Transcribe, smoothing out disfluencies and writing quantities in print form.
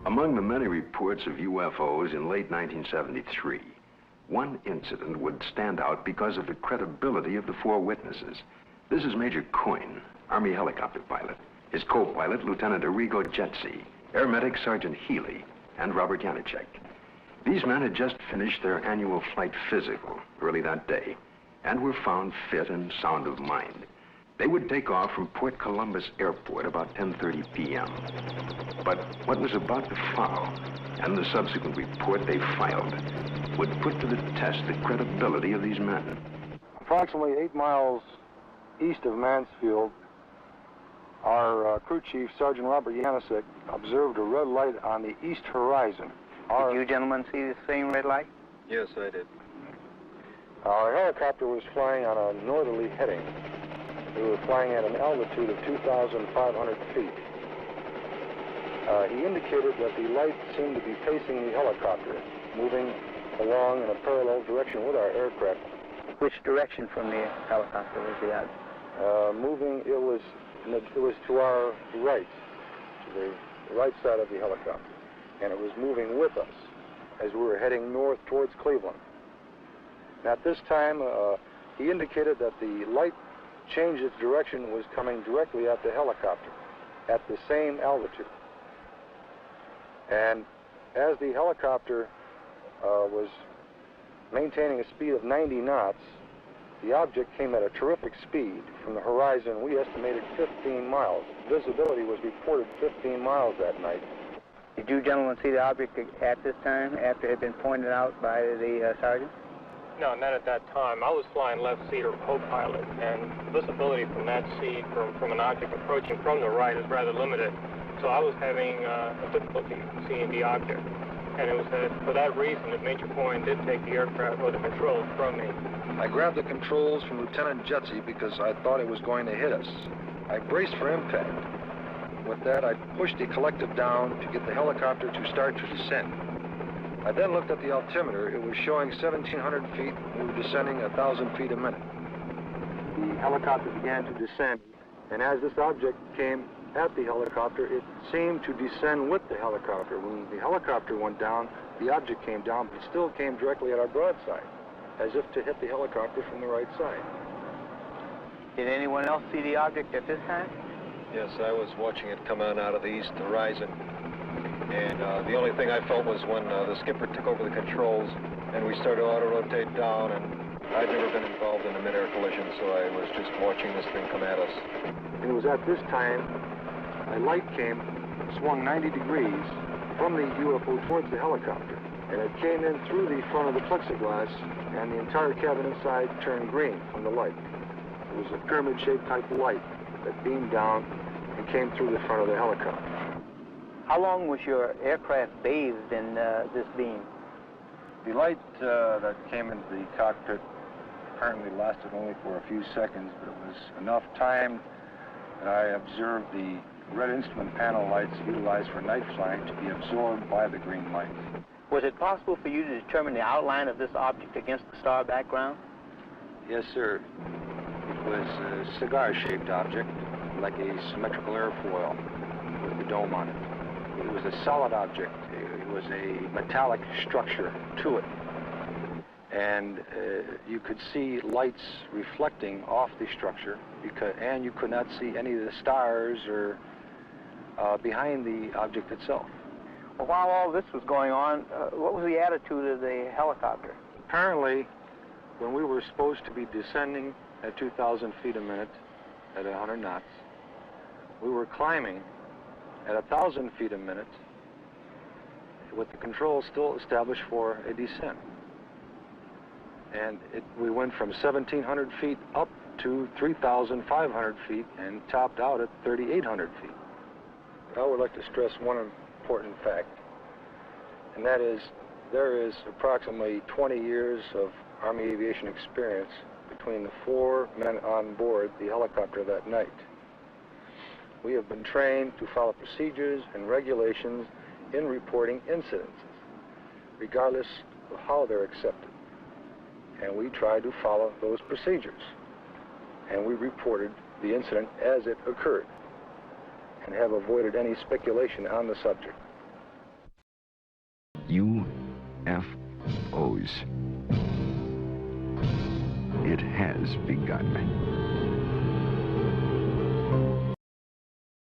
Among the many reports of UFOs in late 1973, one incident would stand out because of the credibility of the four witnesses. This is Major Coyne, Army helicopter pilot. His co-pilot, Lieutenant Arrigo Jezzi, Air Medic Sergeant Huey, and Robert Janicek. These men had just finished their annual flight physical early that day and were found fit and sound of mind. They would take off from Port Columbus Airport about 10:30 p.m. But what was about to follow, and the subsequent report they filed, would put to the test the credibility of these men. Approximately 8 miles east of Mansfield, our crew chief, Sergeant Robert Janicek, observed a red light on the east horizon. Did you gentlemen see the same red light? Yes, I did. Our helicopter was flying on a northerly heading. We were flying at an altitude of 2,500 feet. He indicated that the light seemed to be pacing the helicopter, moving along in a parallel direction with our aircraft. Which direction from the helicopter was it at? Moving, it was to our right, to the right side of the helicopter, and it was moving with us as we were heading north towards Cleveland. And at this time, he indicated that the light changed its direction, was coming directly at the helicopter at the same altitude. And as the helicopter was maintaining a speed of 90 knots, the object came at a terrific speed from the horizon. We estimated 15 miles. Visibility was reported 15 miles that night. Did you gentlemen see the object at this time, after it had been pointed out by the sergeant? No, not at that time. I was flying left seat or co-pilot, and visibility from that seat from an object approaching from the right is rather limited. So I was having a difficulty seeing the object. And it was for that reason that Major Coyne did take the aircraft or the controls from me. I grabbed the controls from Lieutenant Jezzi because I thought it was going to hit us. I braced for impact. With that, I pushed the collective down to get the helicopter to start to descend. I then looked at the altimeter. It was showing 1,700 feet. We were descending 1,000 feet a minute. The helicopter began to descend, and as this object came at the helicopter, it seemed to descend with the helicopter. When the helicopter went down, the object came down, but it still came directly at our broadside, as if to hit the helicopter from the right side. Did anyone else see the object at this time? Yes, I was watching it come on out of the east horizon. And the only thing I felt was when the skipper took over the controls and we started to auto-rotate down, and I'd never been involved in a mid-air collision, so I was just watching this thing come at us. It was at this time a light came, swung 90 degrees from the UFO towards the helicopter, and it came in through the front of the plexiglass, and the entire cabin inside turned green from the light. It was a pyramid-shaped type of light that beamed down and came through the front of the helicopter. How long was your aircraft bathed in this beam? The light that came into the cockpit apparently lasted only for a few seconds, but it was enough time that I observed the red instrument panel lights utilized for night flying to be absorbed by the green lights. Was it possible for you to determine the outline of this object against the star background? Yes, sir. It was a cigar-shaped object, like a symmetrical airfoil with the dome on it. It was a solid object. It was a metallic structure to it. And you could see lights reflecting off the structure, and you could not see any of the stars or behind the object itself. Well, while all this was going on, what was the attitude of the helicopter? Apparently, when we were supposed to be descending at 2,000 feet a minute at 100 knots, we were climbing at 1,000 feet a minute with the controls still established for a descent. And we went from 1,700 feet up to 3,500 feet and topped out at 3,800 feet. I would like to stress one important fact, and that is there is approximately 20 years of Army aviation experience between the 4 men on board the helicopter that night. We have been trained to follow procedures and regulations in reporting incidences, regardless of how they're accepted. And we tried to follow those procedures. And we reported the incident as it occurred and have avoided any speculation on the subject. UFOs. It has begun.